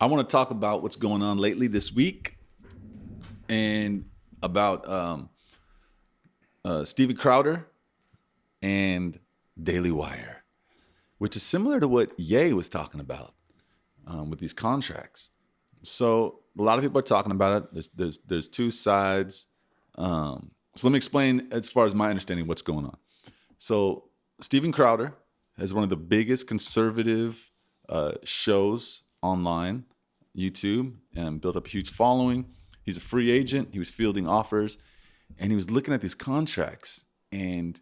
I want to talk about what's going on lately this week and about Steven Crowder and Daily Wire, which is similar to what Ye was talking about with these contracts. So a lot of people are talking about it. There's two sides. So let me explain as far as my understanding what's going on. So Steven Crowder has one of the biggest conservative shows online, YouTube, and built up a huge following. He's a free agent. He was fielding offers, and he was looking at these contracts, and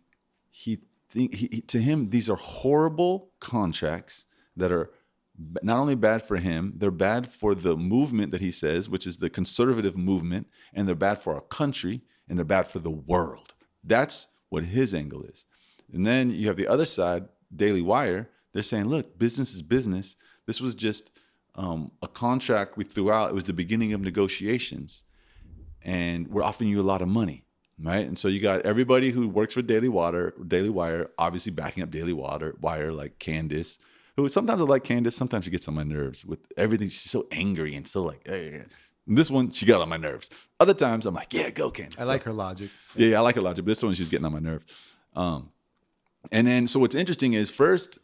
to him, these are horrible contracts that are not only bad for him, they're bad for the movement that he says, which is the conservative movement, and they're bad for our country, and they're bad for the world. That's what his angle is. And then you have the other side, Daily Wire. They're saying, look, business is business. This was just a contract we threw out. It was the beginning of negotiations, and we're offering you a lot of money, right? And so you got everybody who works for Daily Wire, obviously backing up Daily Wire, like Candace, who sometimes I like Candace, sometimes she gets on my nerves with everything. She's so angry and so like, hey. And this one, she got on my nerves. Other times, I'm like, yeah, go Candace. I like her logic. Yeah, I like her logic. But this one, she's getting on my nerves. And then, so what's interesting is first,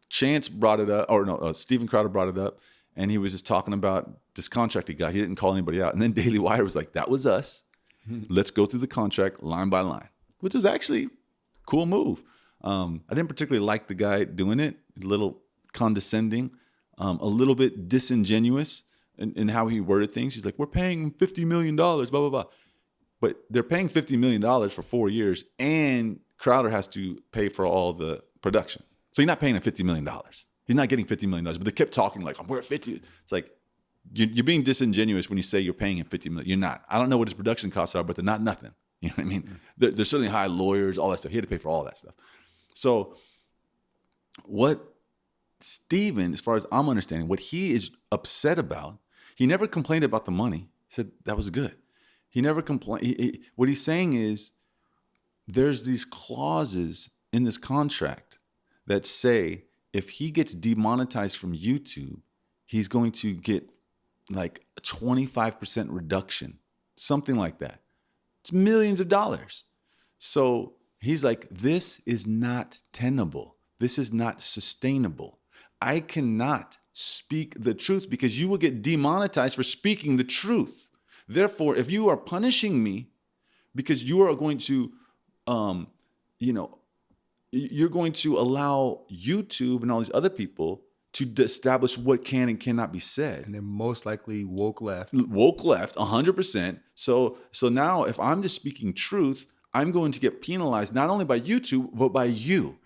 Chance brought it up, or no, Steven Crowder brought it up, and he was just talking about this contract he got. He didn't call anybody out. And then Daily Wire was like, that was us. Let's go through the contract line by line, which is actually a cool move. I didn't particularly like the guy doing it, a little condescending, a little bit disingenuous in how he worded things. He's like, we're paying $50 million, blah, blah, blah. But they're paying $50 million for 4 years, and Crowder has to pay for all the production. So you're not paying him $50 million. He's not getting $50 million, but they kept talking like, we're at 50. It's like, you're being disingenuous when you say you're paying him $50 million. You're not. I don't know what his production costs are, but they're not nothing. You know what I mean? They're certainly high lawyers, all that stuff. He had to pay for all that stuff. So what Steven, as far as I'm understanding, what he is upset about, he never complained about the money. He said that was good. He never complained. What he's saying is there's these clauses in this contract that say if he gets demonetized from YouTube, he's going to get like a 25% reduction, something like that. It's millions of dollars. So he's like, this is not tenable. This is not sustainable. I cannot speak the truth because you will get demonetized for speaking the truth. Therefore, if you are punishing me because you are going to, you're going to allow YouTube and all these other people to establish what can and cannot be said. And they're most likely woke left. Woke left, 100%. So now if I'm just speaking truth, I'm going to get penalized not only by YouTube, but by you.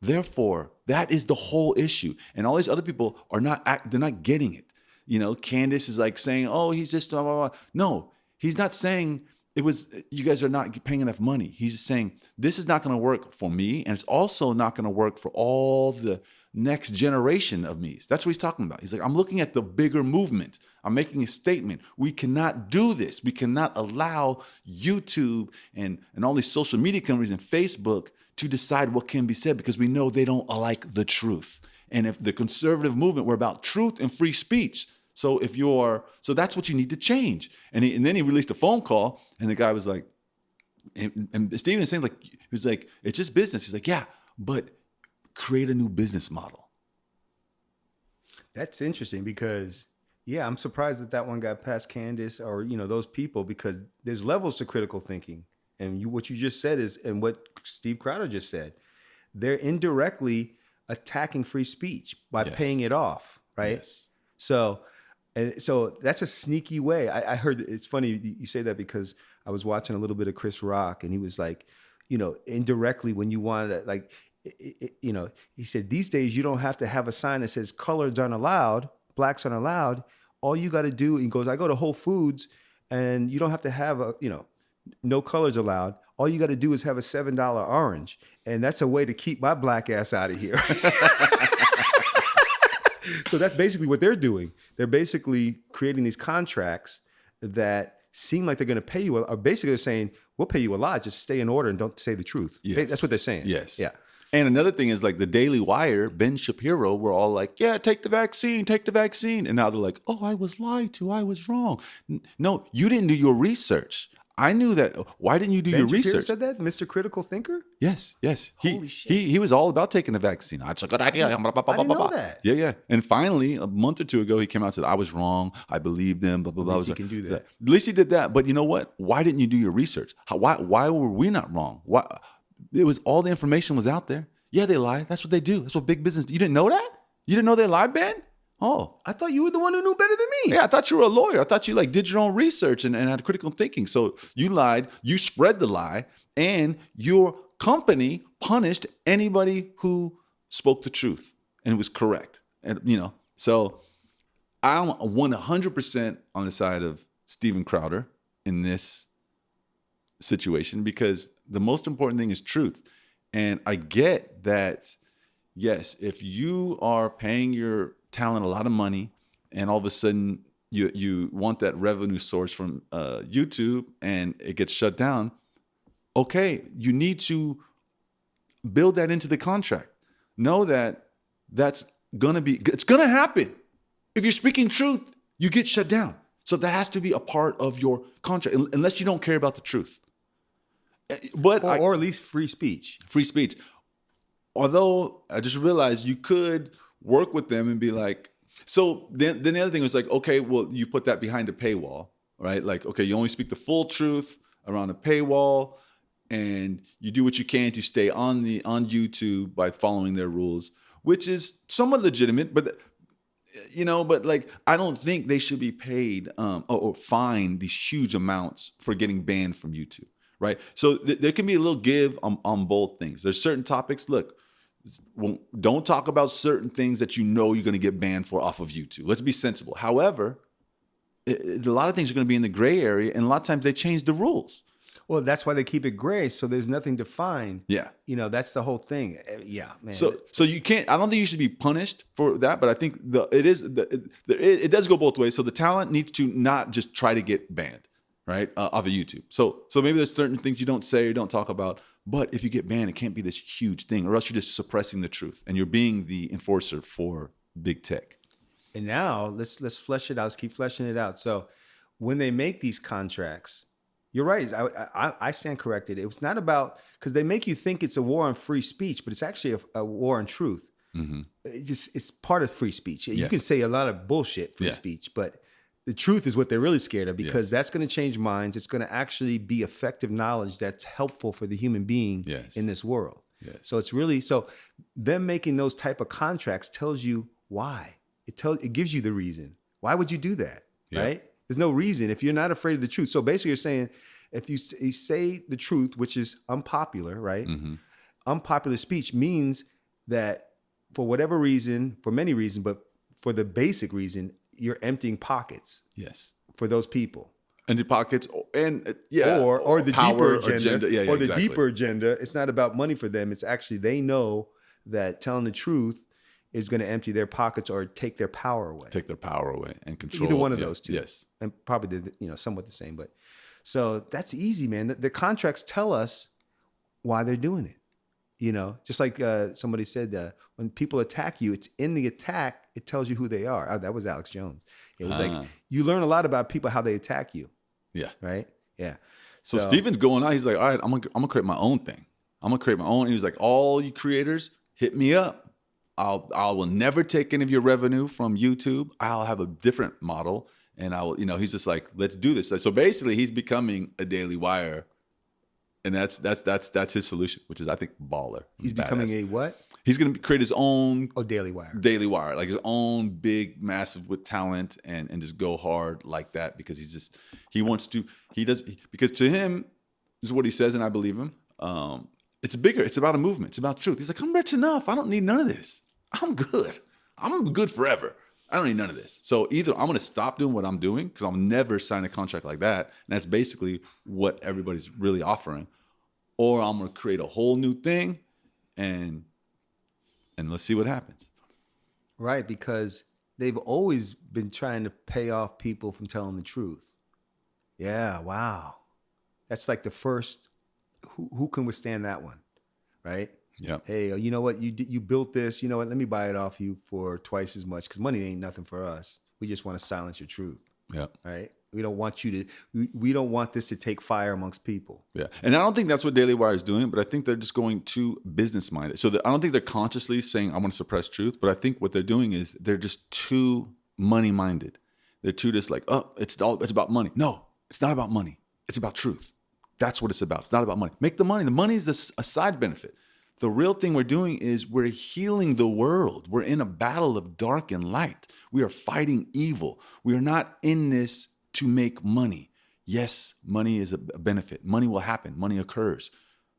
Therefore, that is the whole issue. And all these other people are they're not getting it. You know, Candace is like saying, oh, he's just blah, blah, blah. No, he's not saying you guys are not paying enough money. He's just saying, this is not going to work for me. And it's also not going to work for all the next generation of me's. That's what he's talking about. He's like, I'm looking at the bigger movement. I'm making a statement. We cannot do this. We cannot allow YouTube and all these social media companies and Facebook to decide what can be said because we know they don't like the truth. And if the conservative movement were about truth and free speech, so that's what you need to change. And then he released a phone call, and the guy was like, and Steven was saying, like, he was like, it's just business. He's like, yeah, but create a new business model. That's interesting because, yeah, I'm surprised that one got past Candace or, those people, because there's levels to critical thinking. And what you just said and what Steve Crowder just said, they're indirectly attacking free speech by paying it off, right? Yes. So that's a sneaky way. I heard, it's funny you say that because I was watching a little bit of Chris Rock, and he was like, indirectly when you wanted to, like, he said, these days you don't have to have a sign that says colors aren't allowed, blacks aren't allowed. All you got to do, he goes, I go to Whole Foods and you don't have to have no colors allowed. All you got to do is have a $7 orange. And that's a way to keep my black ass out of here. So that's basically what they're doing. They're basically creating these contracts that seem like they're going to pay you. Or basically they're saying, we'll pay you a lot. Just stay in order and don't say the truth. Yes. That's what they're saying. Yes. Yeah. And another thing is like the Daily Wire, Ben Shapiro, were all like, yeah, take the vaccine, take the vaccine. And now they're like, oh, I was lied to. I was wrong. No, you didn't do your research. I knew that. Why didn't you do your Ben Shapiro research? said that? Mr. Critical Thinker? Yes, yes. Holy shit. He was all about taking the vaccine. That's a good idea. I didn't know that. Yeah, yeah. And finally, a month or two ago, he came out and said, I was wrong. I believed them, blah, blah, blah. At least he can do that. At least he did that. But you know what? Why didn't you do your research? Why were we not wrong? Why? It was all the information was out there. Yeah, they lie. That's what they do. That's what big business. You didn't know that? You didn't know they lie, Ben? Oh, I thought you were the one who knew better than me. yeah, I thought you were a lawyer. I thought you like did your own research and had critical thinking. So you lied, you spread the lie, and your company punished anybody who spoke the truth and was correct. And so I'm 100% on the side of Steven Crowder in this situation because the most important thing is truth. And I get that, yes, if you are paying your talent a lot of money and all of a sudden you want that revenue source from YouTube and it gets shut down, okay, you need to build that into the contract. Know that it's gonna happen. If you're speaking truth, you get shut down. So that has to be a part of your contract, unless you don't care about the truth. But or at least free speech. Free speech. Although I just realized you could work with them and be like, so then the other thing was like, okay, well, you put that behind a paywall, right? Like, okay, you only speak the full truth around a paywall and you do what you can to stay on YouTube by following their rules, which is somewhat legitimate, but like, I don't think they should be paid or fined these huge amounts for getting banned from YouTube. Right. So there can be a little give on both things. There's certain topics. Look, don't talk about certain things that you're going to get banned for off of YouTube. Let's be sensible. However, a lot of things are going to be in the gray area. And a lot of times they change the rules. Well, that's why they keep it gray. So there's nothing defined. Yeah. That's the whole thing. Yeah, man. So you can't, I don't think you should be punished for that. But I think it does go both ways. So the talent needs to not just try to get banned. Right, off of YouTube. So maybe there's certain things you don't say or don't talk about, but if you get banned, it can't be this huge thing, or else you're just suppressing the truth and you're being the enforcer for big tech. And now let's flesh it out. Let's keep fleshing it out. So when they make these contracts, you're right. I stand corrected. It was not about, because they make you think it's a war on free speech, but it's actually a war on truth. Mm-hmm. It's part of free speech. You can say a lot of bullshit free speech, but the truth is what they're really scared of, because that's going to change minds. It's going to actually be effective knowledge that's helpful for the human being in this world. Yes. So it's really, so them making those type of contracts tells you why. It gives you the reason. Why would you do that? Right? There's no reason if you're not afraid of the truth. So basically you're saying, if you say the truth, which is unpopular, right? Mm-hmm. Unpopular speech means that for whatever reason, for many reasons, but for the basic reason, you're emptying pockets. Yes. For those people. Empty pockets, and or the deeper agenda. Or the deeper agenda. It's not about money for them. It's actually, they know that telling the truth is going to empty their pockets or take their power away. Take their power away and control. Either one of those two. Yes. And probably somewhat the same. But so that's easy, man. The contracts tell us why they're doing it. Just like somebody said, when people attack you, it's in the attack, it tells you who they are. Oh, that was Alex Jones. It was like, you learn a lot about people, how they attack you. Yeah. Right? Yeah. So Steven's going on. He's like, all right, I'm gonna create my own thing. I'm gonna create my own. And he was like, all you creators, hit me up. I will never take any of your revenue from YouTube. I'll have a different model. And I will, he's just like, let's do this. So basically he's becoming a Daily Wire. And that's his solution, which is, I think, baller. He's becoming a what? He's going to create his own Daily Wire. Daily Wire, like his own big, massive with talent, and just go hard like that, because because to him, this is what he says, and I believe him. It's bigger. It's about a movement. It's about truth. He's like, I'm rich enough. I don't need none of this. I'm good. I'm good forever. I don't need none of this. So either I'm going to stop doing what I'm doing, because I'll never sign a contract like that. And that's basically what everybody's really offering. Or I'm going to create a whole new thing and let's see what happens. Right. Because they've always been trying to pay off people from telling the truth. Yeah. Wow. That's like the first, who can withstand that one? Right. Yeah. Hey, you know what? You built this. You know what? Let me buy it off you for twice as much because money ain't nothing for us. We just want to silence your truth, Yeah. right? We don't want you to. We don't want this to take fire amongst people. Yeah. And I don't think that's what Daily Wire is doing, but I think they're just going too business minded. So I don't think they're consciously saying, I want to suppress truth, but I think what they're doing is they're just too money minded. They're too just like, oh, it's about money. No, it's not about money. It's about truth. That's what it's about. It's not about money. Make the money. The money is a side benefit. The real thing we're doing is we're healing the world. We're in a battle of dark and light. We are fighting evil. We are not in this to make money. Yes, money is a benefit. Money will happen. Money occurs.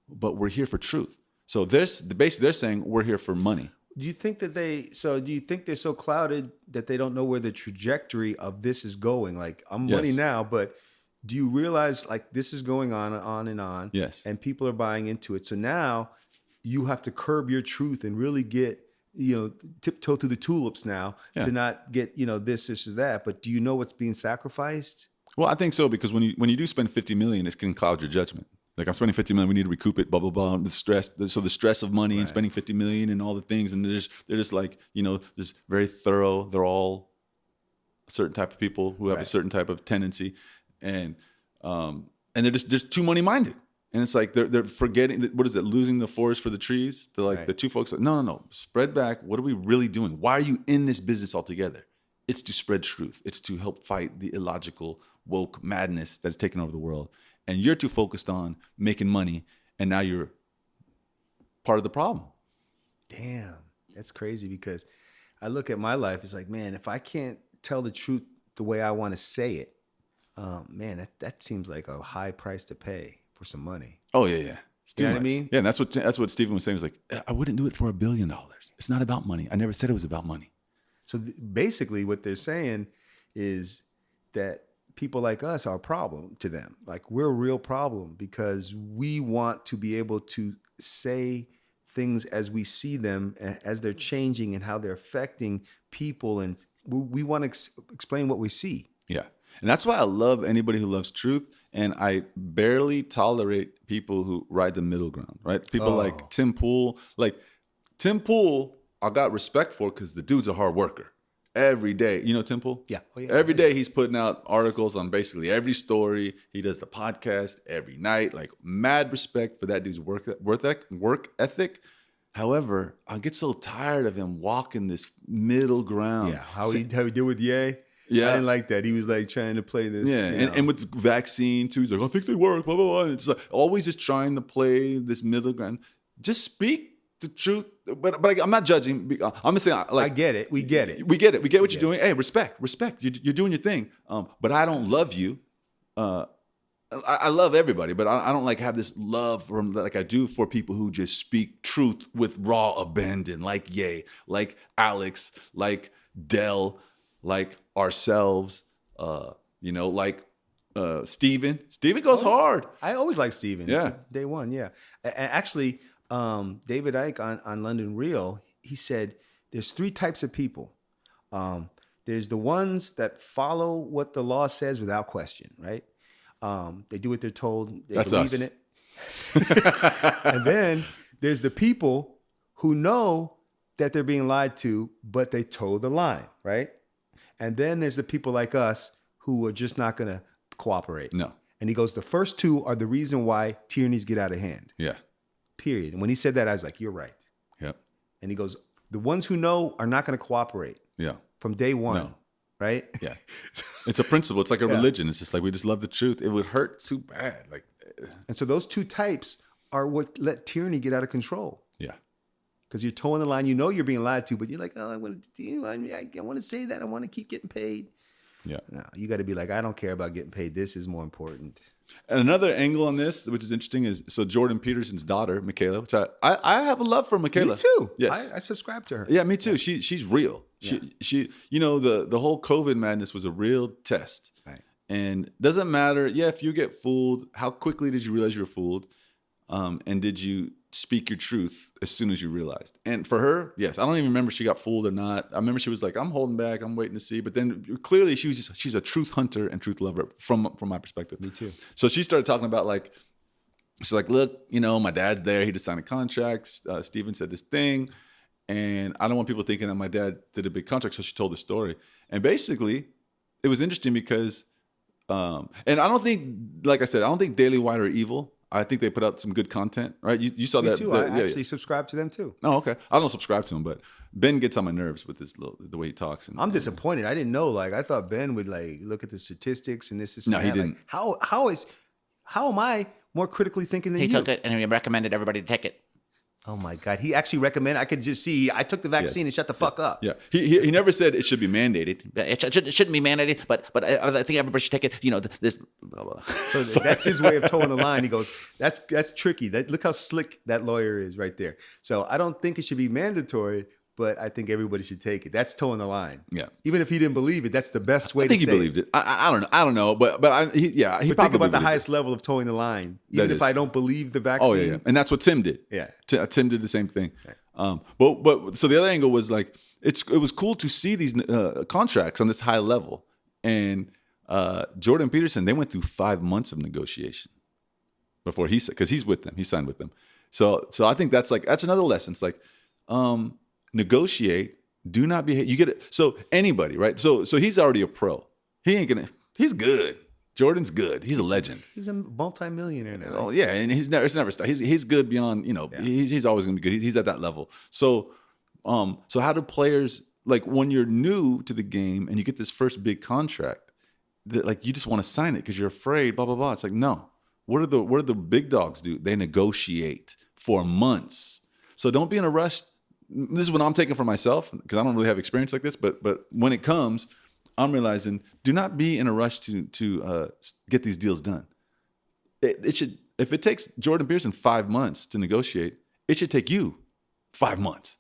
But we're here for truth. So basically they're saying we're here for money. Do you think that do you think they're so clouded that they don't know where the trajectory of this is going? Like, I'm money Yes. now, but do you realize like this is going on and on? Yes. And people are buying into it. So now you have to curb your truth and really get, tiptoe through the tulips now to not get, this or that. But do you know what's being sacrificed? Well, I think so, because when you do spend $50 million, it can cloud your judgment. Like, I'm spending $50 million, we need to recoup it, blah, blah, blah. The stress. So the stress of money and spending $50 million and all the things. And they're just like, just very thorough. They're all a certain type of people who have a certain type of tendency. And they're just too money minded. And it's like they're forgetting, what is it, losing the forest for the trees? They're like, the two folks, like, no, spread back. What are we really doing? Why are you in this business altogether? It's to spread truth. It's to help fight the illogical, woke madness that's taken over the world. And you're too focused on making money, and now you're part of the problem. Damn, that's crazy, because I look at my life, it's like, man, if I can't tell the truth the way I want to say it, man, that seems like a high price to pay for some money. Oh, yeah. It's too You know much. what I mean? Yeah, and that's what Stephen was saying. He was like, I wouldn't do it for $1 billion. It's not about money. I never said it was about money. So basically what they're saying is that people like us are a problem to them. Like, we're a real problem because we want to be able to say things as we see them, as they're changing and how they're affecting people. And we want to explain what we see. Yeah. And that's why I love anybody who loves truth. And I barely tolerate people who ride the middle ground, right? People like Tim Pool. Like, Tim Pool, I got respect for because the dude's a hard worker. Every day. You know Tim Pool? Yeah. Oh, yeah. Every day he's putting out articles on basically every story. He does the podcast every night. Like, mad respect for that dude's work ethic. However, I get so tired of him walking this middle ground. Yeah. How he did with Ye? Yeah. I didn't like that. He was like trying to play this. Yeah. And with the vaccine too, he's like, I think they work, blah, blah, blah. It's like always just trying to play this middle ground. Just speak the truth. But I'm not judging. I'm just saying, like, I get it. We get it. We get it. We get what you're doing. Hey, respect. You're doing your thing. But I don't love you. I love everybody, but I don't like have this love from like I do for people who just speak truth with raw abandon, like Ye, like Alex, like Dell, like ourselves. Like Steven. Steven goes hard. I always like Steven. Yeah. Day one. Yeah. And actually, David Icke on London Real, he said there's 3 types of people. There's the ones that follow what the law says without question, right? They do what they're told. They believe in it. And then there's the people who know that they're being lied to, but they toe the line, right? And then there's the people like us who are just not going to cooperate. No. And he goes, the first 2 are the reason why tyrannies get out of hand. Yeah. Period. And when he said that, I was like, you're right. Yep. And he goes, the ones who know are not going to cooperate. Yeah. From day one. No. Right? Yeah. It's a principle. It's like a religion. It's just like, we just love the truth. It would hurt too bad. Like, and so those 2 types are what let tyranny get out of control. Yeah. Because you're towing the line. You know you're being lied to, but you're like, oh, I want to say that. I want to keep getting paid. Yeah. No, you got to be like, I don't care about getting paid. This is more important. And another angle on this, which is interesting, is so Jordan Peterson's daughter, Michaela, which I have a love for Michaela. Me too. Yes. I subscribe to her. Yeah, me too. Yeah. She's real. She the whole COVID madness was a real test. Right. And doesn't matter, if you get fooled, how quickly did you realize you were fooled? And did you speak your truth as soon as you realized? And for her, yes, I don't even remember if she got fooled or not. I remember she was like, I'm holding back, I'm waiting to see. But then clearly she's a truth hunter and truth lover from my perspective. Me too. So she started talking about like she's like, look, you know, my dad's there. He just signed a contract. Steven said this thing. And I don't want people thinking that my dad did a big contract. So she told the story. And basically, it was interesting because, and I don't think, like I said, I don't think Daily Wire are evil. I think they put out some good content, right? You saw Me that. too. I actually subscribe to them too. Oh, okay. I don't subscribe to him, but Ben gets on my nerves with the way he talks. I'm disappointed. I didn't know. Like, I thought Ben would like look at the statistics and this is No, he that. didn't. Like, how am I more critically thinking than He you? took it and he recommended everybody to take it. Oh my God. He actually recommended. I could just see. I took the vaccine and shut the fuck up. Yeah, he never said it should be mandated. It shouldn't be mandated, but I think everybody should take it. You know, this. Blah, blah. So that's his way of towing the line. He goes, that's tricky. Look how slick that lawyer is right there. So I don't think it should be mandatory, but I think everybody should take it. That's towing the line. Yeah. Even if he didn't believe it, that's the best way I think to he say believed it. I don't know, but he But probably think about the believed highest it. level of towing the line. Even That if is. I don't believe the vaccine. Oh yeah, and that's what Tim did. Yeah. Tim did the same thing. But so the other angle was like it was cool to see these contracts on this high level, and Jordan Peterson, they went through 5 months of negotiation before he said, because he's with them, he signed with them. So I think that's another lesson. It's like negotiate. Do not be. You get it. So anybody, right? So he's already a pro. He's good. Jordan's good. He's a legend. He's a multimillionaire now. Oh yeah, and it's never stopped. He's good beyond, you know. Yeah. He's always gonna be good. He's at that level. So how do players, like, when you're new to the game and you get this first big contract, that, like, you just want to sign it because you're afraid, blah blah blah. It's like, no. What do the big dogs do? They negotiate for months. So don't be in a rush. This is what I'm taking for myself because I don't really have experience like this. But when it comes, I'm realizing, do not be in a rush to get these deals done. It should, if it takes Jordan Peterson 5 months to negotiate, it should take you 5 months.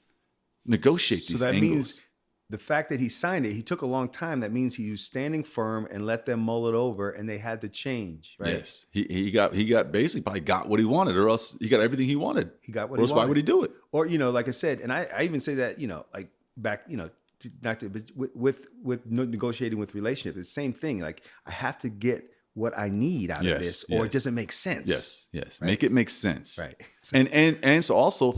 Negotiate these So that angles. means the fact that he signed it, he took a long time. That means he was standing firm and let them mull it over, and they had to change. Right? Yes, he got basically probably got what he wanted, or else he got everything he wanted. He got what or he else wanted. why would he do it? Or, you know, like I said, and I even say that, you know, like back, you know, but with negotiating with relationship, it's the same thing. Like, I have to get what I need out of this, or it doesn't make sense. Yes. Right? Make it make sense. Right. And so also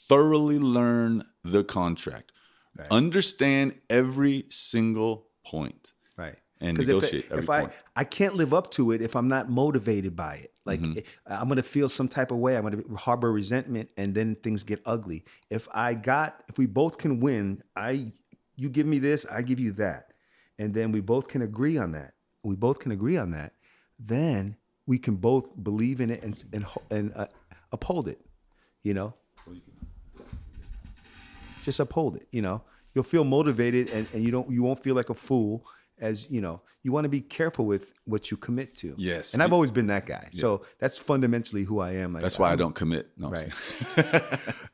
thoroughly learn the contract. Right. Understand every single point. Right. And 'Cause negotiate every if point. I can't live up to it if I'm not motivated by it. Like, I'm going to feel some type of way. I'm going to harbor resentment, and then things get ugly. If we both can win, you give me this, I give you that. And then we both can agree on that. Then we can both believe in it and uphold it, you know? Just uphold it, you know? You'll feel motivated, and you won't feel like a fool. As you know, you want to be careful with what you commit to. Yes. And I've always been that guy. Yeah. So that's fundamentally who I am. Like, that's why I don't commit. No, right.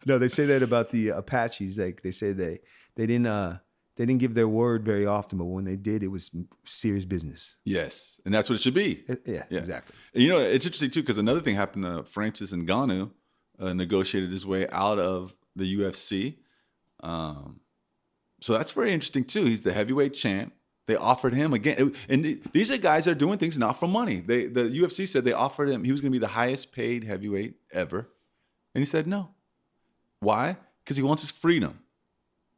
No, they say that about the Apaches. Like, they say they didn't give their word very often, but when they did, it was serious business. Yes. And that's what it should be. Yeah, exactly. And, you know, it's interesting too, because another thing happened to Francis Ngannou, negotiated his way out of the UFC. So that's very interesting too. He's the heavyweight champ. They offered him again, and these are guys that are doing things not for money. The UFC said they offered him, he was going to be the highest paid heavyweight ever, and he said no. Why? Because he wants his freedom.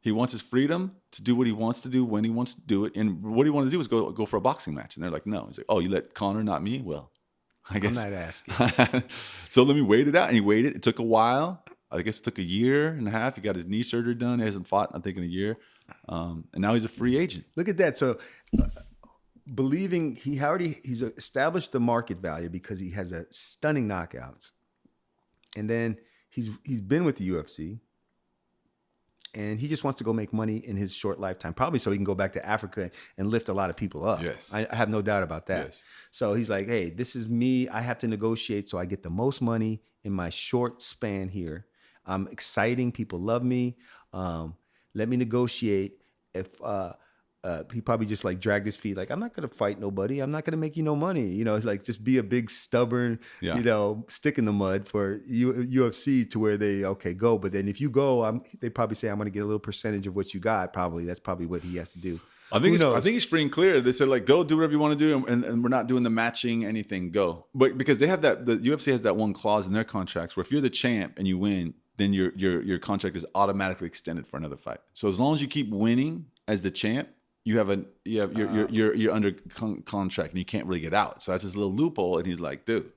He wants his freedom to do what he wants to do when he wants to do it, and what he wanted to do was go for a boxing match. And they're like, no. He's like, oh, you let Conor, not me? Well, I guess I'm not asking. So let me wait it out, and he waited. It took a while. I guess it took 1.5 years. He got his knee surgery done. He hasn't fought, I think, in a year. And now he's a free agent. Look at that. So believing he's established the market value because he has a stunning knockouts. And then he's been with the UFC, and he just wants to go make money in his short lifetime, probably so he can go back to Africa and lift a lot of people up. Yes. I have no doubt about that. Yes. So he's like, hey, this is me. I have to negotiate so I get the most money in my short span here. I'm exciting. People love me. Let me negotiate. If he probably just like dragged his feet, like, I'm not gonna fight nobody. I'm not gonna make you no money. You know, like, just be a big stubborn, you know, stick in the mud for UFC to where they go. But then if you go, they probably say I'm gonna get a little percentage of what you got. Probably that's probably what he has to do. I think he's free and clear. They said like, go do whatever you want to do, and we're not doing the matching anything. Go, but because they have that, the UFC has that one clause in their contracts where if you're the champ and you win, then your contract is automatically extended for another fight. So as long as you keep winning as the champ, you're under contract and you can't really get out. So that's this little loophole. And he's like, dude,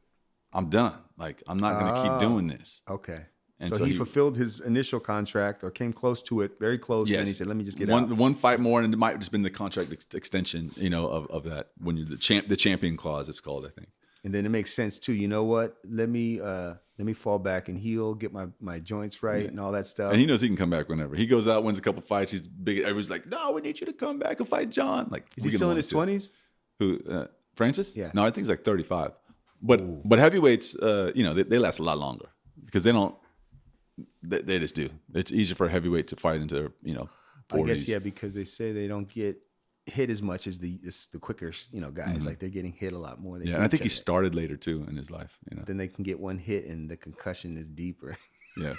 I'm done. Like I'm not gonna keep doing this. Okay. And so he fulfilled his initial contract or came close to it, very close. Yes. And he said, let me just get out. One fight more, and it might have just been the contract extension, of that. When you're the champion clause, it's called, I think. And then it makes sense too. You know what? Let me fall back and heal, get my joints right and all that stuff. And he knows he can come back whenever. He goes out, wins a couple fights. He's big. Everybody's like, no, we need you to come back and fight John. Like, is he still in his 20s? Who, Francis? Yeah. No, I think he's like 35. But heavyweights, they last a lot longer because they don't. They just do. It's easier for a heavyweight to fight into their, 40s. I guess, because they say they don't get hit as much as the quicker, guys. Mm-hmm. Like they're getting hit a lot more. And I think he started later too in his life. Then they can get one hit and the concussion is deeper. Yeah.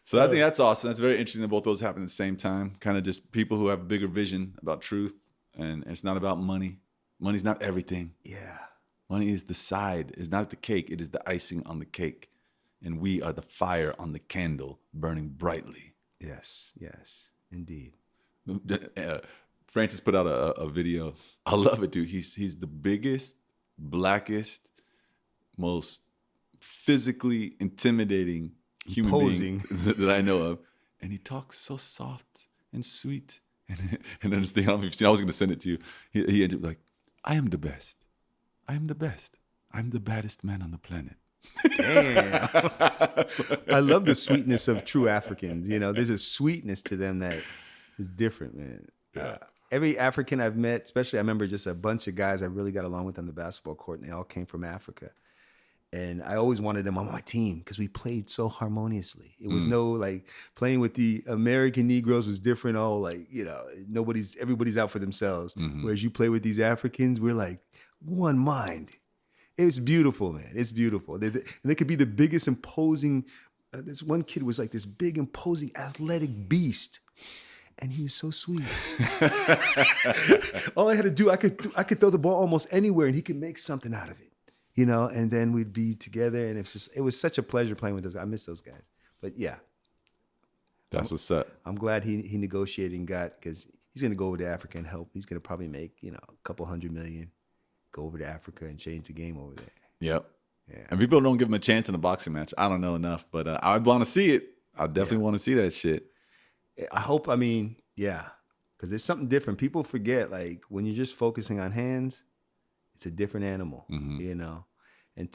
So I think that's awesome. That's very interesting that both those happen at the same time. Kind of just people who have a bigger vision about truth, and it's not about money. Money's not everything. Yeah. Money is the side. It's not the cake. It is the icing on the cake. And we are the fire on the candle burning brightly. Yes, indeed. Francis put out a video. I love it, dude. He's the biggest, blackest, most physically intimidating human being that I know of. And he talks so soft and sweet. And then this thing, I don't know if you've seen, I was going to send it to you. He ended like, I am the best. I am the best. I'm the baddest man on the planet. Damn. I love the sweetness of true Africans. There's a sweetness to them that is different, man. Yeah. Every African I've met, especially I remember just a bunch of guys I really got along with on the basketball court, and they all came from Africa. And I always wanted them on my team because we played so harmoniously. It was no like playing with the American Negroes was different. Oh, like, everybody's out for themselves. Mm-hmm. Whereas you play with these Africans, we're like one mind. It's beautiful, man. It's beautiful. They could be the biggest imposing. This one kid was like this big, imposing, athletic beast, and he was so sweet. All I had to do, I could throw the ball almost anywhere, and he could make something out of it, And then we'd be together, and it was such a pleasure playing with those. I miss those guys. But yeah, that's what's up. I'm glad he negotiated and got, because he's going to go over to Africa and help. He's going to probably make a couple $100 million. Go over to Africa and change the game over there. Yep. Yeah. And people don't give him a chance in a boxing match. I don't know enough, but I'd want to see it. I definitely want to see that shit. I hope. Because there's something different. People forget, like when you're just focusing on hands, it's a different animal, And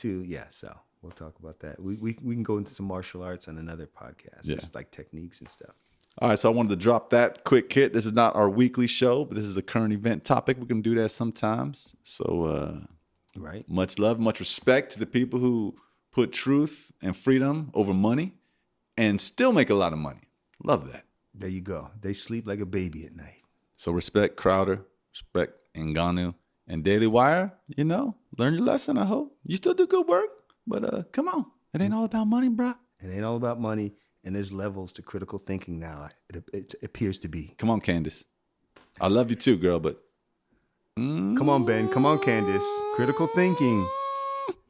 so we'll talk about that. We can go into some martial arts on another podcast, just like techniques and stuff. All right, so I wanted to drop that quick hit. This is not our weekly show, but this is a current event topic. We're going to do that sometimes. So, right. Much love, much respect to the people who put truth and freedom over money and still make a lot of money. Love that. There you go. They sleep like a baby at night. So respect Crowder, respect Ngannou, and Daily Wire. Learn your lesson, I hope. You still do good work, but come on. It ain't all about money, bro. It ain't all about money. And there's levels to critical thinking now. It appears to be. Come on, Candace. I love you too, girl, but... Come on, Ben. Come on, Candace. Critical thinking.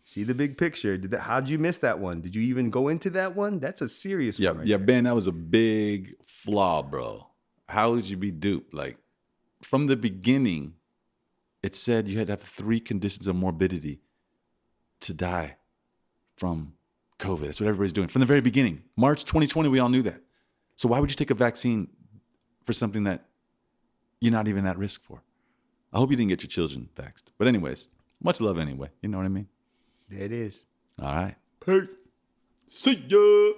See the big picture. How'd you miss that one? Did you even go into that one? That's a serious one. Right there. Ben, that was a big flaw, bro. How would you be duped? Like, from the beginning, it said you had to have 3 conditions of morbidity to die from COVID. That's what everybody's doing from the very beginning. March 2020, we all knew that. So why would you take a vaccine for something that you're not even at risk for? I hope you didn't get your children vaxxed. But anyways, much love anyway. You know what I mean? There it is. All right. Peace. See ya.